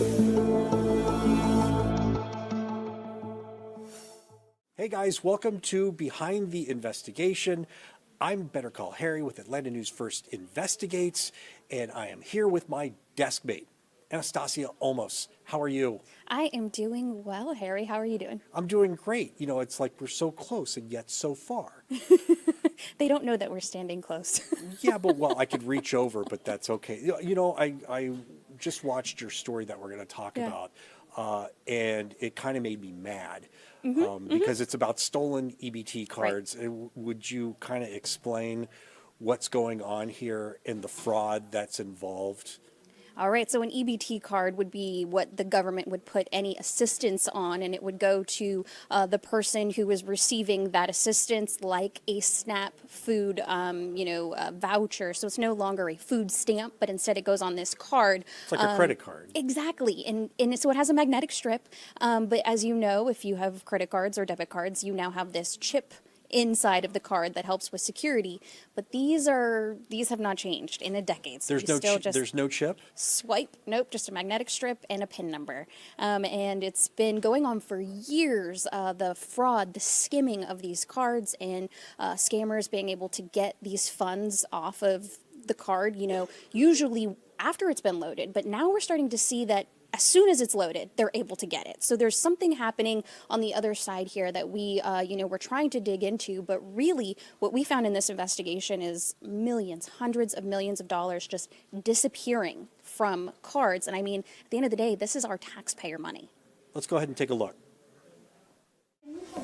Hey guys, welcome to Behind the Investigation. I'm Better Call Harry with Atlanta News First Investigates, and I am here with my desk mate, Anastassia Olmos. How are you? I am doing well, Harry. How are you doing? I'm doing great. You know, it's like we're so close and yet so far. They don't know that we're standing close. Yeah, but well, I could reach over, but that's okay. I just watched your story that we're going to talk Yeah. about, and it kind of made me mad because it's about stolen EBT cards. Would you kind of explain what's going on here and the fraud that's involved? All right, so an EBT card would be what the government would put any assistance on, and it would go to the person who is receiving that assistance, like a SNAP food, voucher. So it's no longer a food stamp, but instead it goes on this card. It's like a credit card. Exactly, and so it has a magnetic strip. But as you know, if you have credit cards or debit cards, you now have this chip inside of the card that helps with security, but these have not changed in a decade. So There's no chip? Swipe, nope, just a magnetic strip and a PIN number. And it's been going on for years, the fraud, the skimming of these cards, and scammers being able to get these funds off of the card, usually after it's been loaded. But now we're starting to see that as soon as it's loaded, they're able to get it. So there's something happening on the other side here that we're trying to dig into. But really, what we found in this investigation is millions, hundreds of millions of dollars just disappearing from cards. And I mean, at the end of the day, this is our taxpayer money. Let's go ahead and take a look.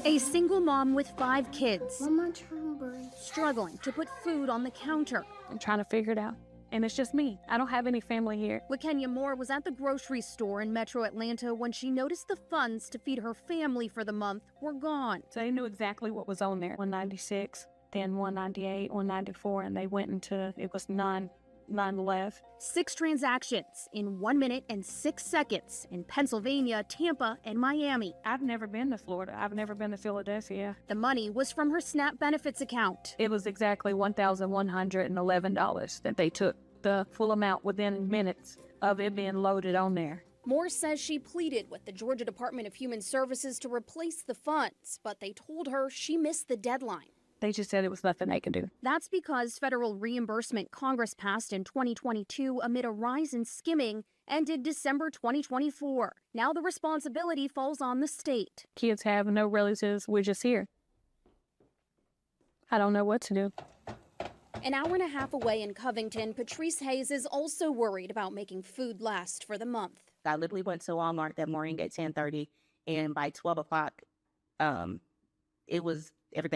A single mom with 5 kids, Mama turn struggling to put food on the counter. I'm trying to figure it out. And it's just me. I don't have any family here. LaKenya Moore was at the grocery store in Metro Atlanta when she noticed the funds to feed her family for the month were gone. So they knew exactly what was on there. 196, then 198, 194, and they went into, it was none left. 6 transactions in 1 minute and 6 seconds in Pennsylvania, Tampa, and Miami. I've never been to Florida. I've never been to Philadelphia. The money was from her SNAP benefits account. It was exactly $1,111 that they took. The full amount within minutes of it being loaded on there. Moore says she pleaded with the Georgia Department of Human Services to replace the funds, but they told her she missed the deadline. They just said it was nothing they could do. That's because federal reimbursement Congress passed in 2022 amid a rise in skimming ended December 2024. Now the responsibility falls on the state. Kids have no relatives. We're just here. I don't know what to do. An hour and a half away in Covington, Patrice Hayes is also worried about making food last for the month. I literally went to Walmart that morning at 10:30, and by 12 o'clock, everything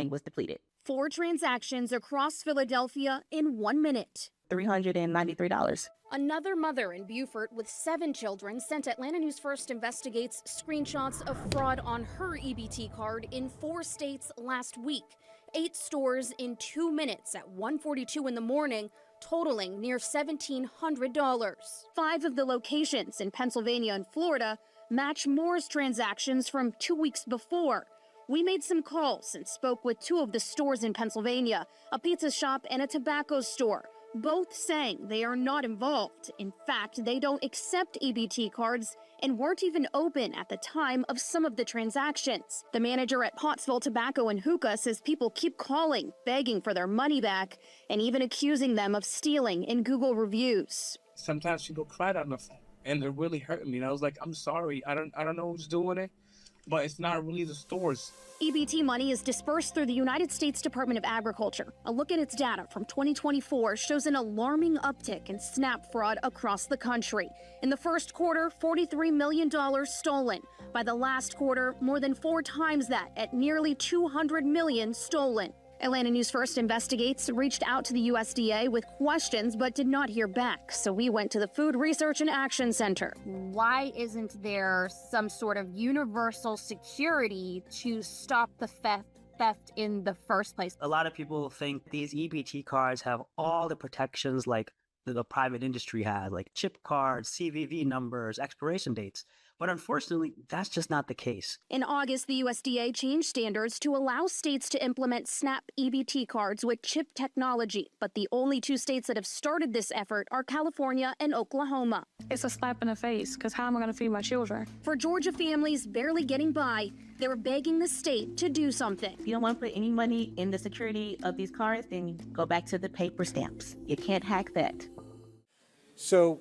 was depleted. 4 transactions across Philadelphia in 1 minute. $393. Another mother in Beaufort with 7 children sent Atlanta News First Investigates screenshots of fraud on her EBT card in 4 states last week. 8 stores in 2 minutes at 1:42 in the morning, totaling near $1,700. 5 of the locations in Pennsylvania and Florida match Moore's transactions from 2 weeks before. We made some calls and spoke with 2 of the stores in Pennsylvania, a pizza shop and a tobacco store, both saying they are not involved. In fact, they don't accept EBT cards and weren't even open at the time of some of the transactions. The manager at Pottsville Tobacco and Hookah says people keep calling, begging for their money back, and even accusing them of stealing in Google reviews. Sometimes people cried on the phone, and they're really hurting me. And I was like, I'm sorry, I don't know who's doing it, but it's not really the stores. EBT money is dispersed through the United States Department of Agriculture. A look at its data from 2024 shows an alarming uptick in SNAP fraud across the country. In the first quarter, $43 million stolen. By the last quarter, more than 4 times that, at nearly $200 million stolen. Atlanta News First Investigates reached out to the USDA with questions but did not hear back, so we went to the Food Research and Action Center. Why isn't there some sort of universal security to stop the theft in the first place? A lot of people think these EBT cards have all the protections like the private industry has, like chip cards, CVV numbers, expiration dates. But unfortunately, that's just not the case. In August, the USDA changed standards to allow states to implement SNAP EBT cards with chip technology. But the only two states that have started this effort are California and Oklahoma. It's a slap in the face, because how am I going to feed my children? For Georgia families barely getting by, they were begging the state to do something. If you don't want to put any money in the security of these cards, then go back to the paper stamps. You can't hack that. So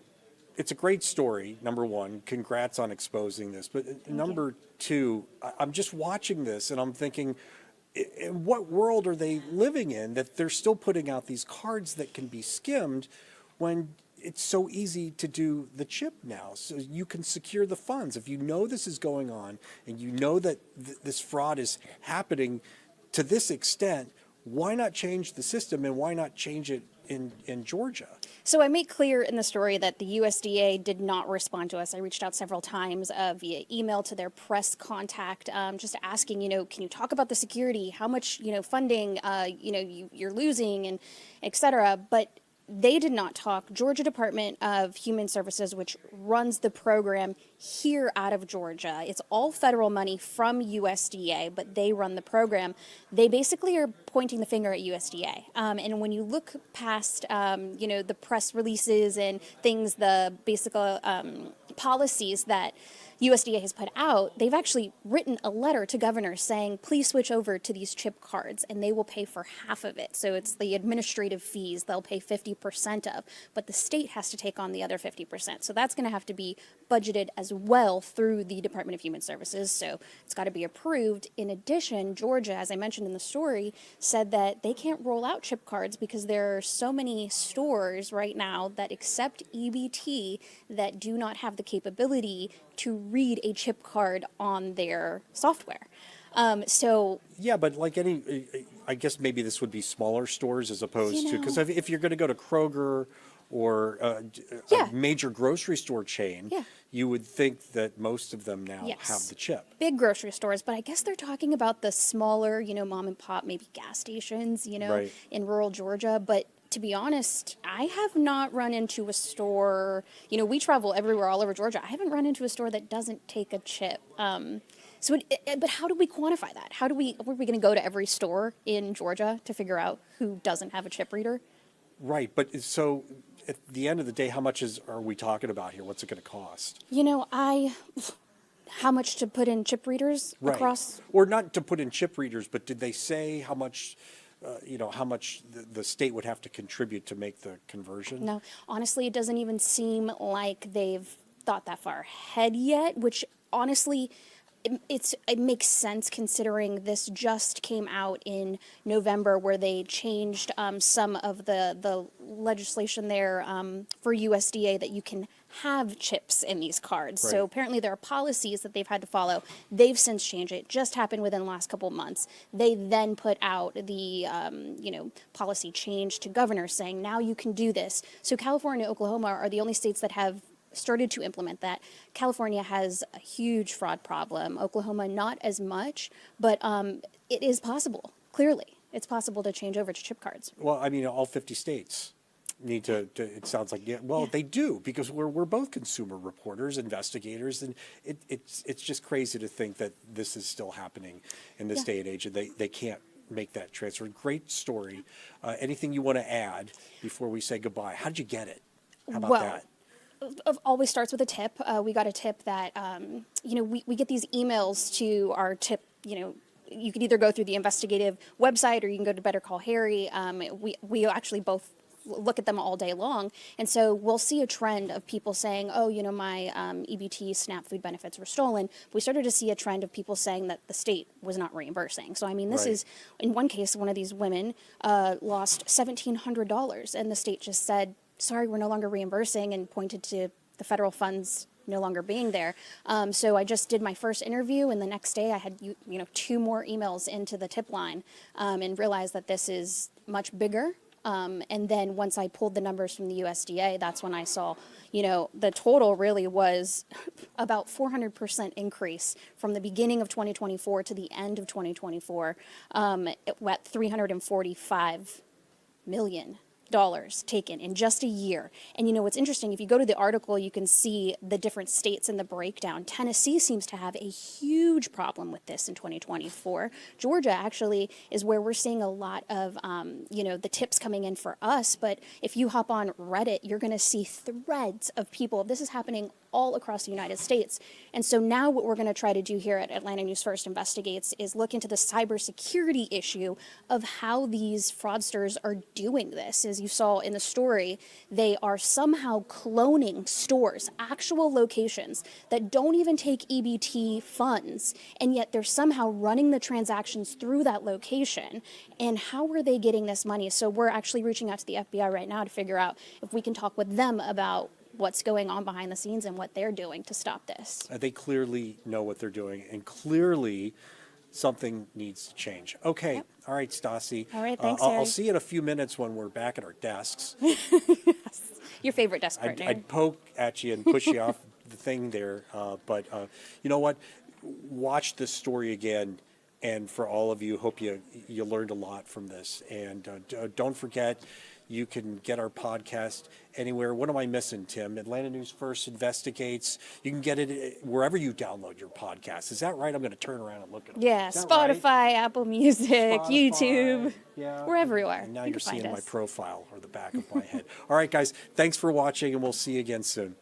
it's a great story, number one. Congrats on exposing this. But number two, I'm just watching this and I'm thinking, in what world are they living in that they're still putting out these cards that can be skimmed when it's so easy to do the chip now? So you can secure the funds. If you know this is going on and you know that this fraud is happening to this extent, why not change the system and why not change it in Georgia? So I make clear in the story that the USDA did not respond to us. I reached out several times via email to their press contact, just asking, can you talk about the security, how much, funding, you're losing, and et cetera. But they did not talk. Georgia Department of Human Services, which runs the program here out of Georgia, it's all federal money from USDA, but they run the program. They basically are pointing the finger at USDA. And when you look past, the press releases and things, the basic policies that USDA has put out, they've actually written a letter to governors saying, please switch over to these chip cards, and they will pay for half of it. So it's the administrative fees they'll pay 50% of, but the state has to take on the other 50%. So that's going to have to be budgeted as well through the Department of Human Services. So it's got to be approved. In addition, Georgia, as I mentioned in the story, said that they can't roll out chip cards because there are so many stores right now that accept EBT that do not have the capability to read a chip card on their software. Yeah, but like I guess maybe this would be smaller stores as opposed to, because if you're going to go to Kroger or a major grocery store chain, you would think that most of them now have the chip. Big grocery stores, but I guess they're talking about the smaller, mom and pop, maybe gas stations, in rural Georgia. But to be honest, I have not run into a store, we travel everywhere all over Georgia. I haven't run into a store that doesn't take a chip. But how do we quantify that? Are we going to go to every store in Georgia to figure out who doesn't have a chip reader? Right, but so at the end of the day, how much are we talking about here? What's it going to cost? How much to put in chip readers across? Or not to put in chip readers, but did they say how much, how much the state would have to contribute to make the conversion? No, honestly, it doesn't even seem like they've thought that far ahead yet, which honestly, it makes sense considering this just came out in November where they changed some of the legislation there for USDA that you can have chips in these cards. Right. So apparently there are policies that they've had to follow. They've since changed it. Just happened within the last couple of months. They then put out the policy change to governors saying now you can do this. So California and Oklahoma are the only states that have started to implement that. California has a huge fraud problem. Oklahoma, not as much, but it is possible. Clearly, it's possible to change over to chip cards. Well, I mean, all 50 states need to it sounds like, they do, because we're both consumer reporters, investigators, and it's just crazy to think that this is still happening in this day and age, and they can't make that transfer. Great story. Anything you want to add before we say goodbye? How did you get it? How about that? It always starts with a tip. We got a tip that, we get these emails to our tip, you could either go through the investigative website or you can go to Better Call Harry. We actually both look at them all day long. And so we'll see a trend of people saying, my EBT SNAP food benefits were stolen. We started to see a trend of people saying that the state was not reimbursing. So, I mean, this is, in one case, one of these women lost $1,700 and the state just said, sorry, we're no longer reimbursing, and pointed to the federal funds no longer being there. So I just did my first interview, and the next day I had 2 more emails into the tip line and realized that this is much bigger. And then once I pulled the numbers from the USDA, that's when I saw, the total really was about 400% increase from the beginning of 2024 to the end of 2024, at 345 million. taken in just a year. And you know what's interesting, if you go to the article, you can see the different states in the breakdown. Tennessee seems to have a huge problem with this in 2024. Georgia actually is where we're seeing a lot of, the tips coming in for us. But if you hop on Reddit, you're going to see threads of people. This is happening all across the United States. And so now what we're going to try to do here at Atlanta News First Investigates is look into the cybersecurity issue of how these fraudsters are doing this. As you saw in the story, they are somehow cloning stores, actual locations that don't even take EBT funds, and yet they're somehow running the transactions through that location. And how are they getting this money? So we're actually reaching out to the FBI right now to figure out if we can talk with them about what's going on behind the scenes and what they're doing to stop this. They clearly know what they're doing, and clearly something needs to change. Okay. Yep. All right, Stassi. All right, thanks, I'll Harry. see you in a few minutes when we're back at our desks. Your favorite desk partner. I'd poke at you and push you off the thing there, but you know what? Watch this story again, and for all of you, hope you learned a lot from this. And don't forget, you can get our podcast anywhere. What am I missing, Tim? Atlanta News First Investigates. You can get it wherever you download your podcast. Is that right? I'm going to turn around and look at it. Yeah, Is that Spotify, right? Apple Music, Spotify, YouTube. yeah. We're everywhere. And now You you're can find seeing my us. profile or the back of my head. All right, guys. Thanks for watching, and we'll see you again soon.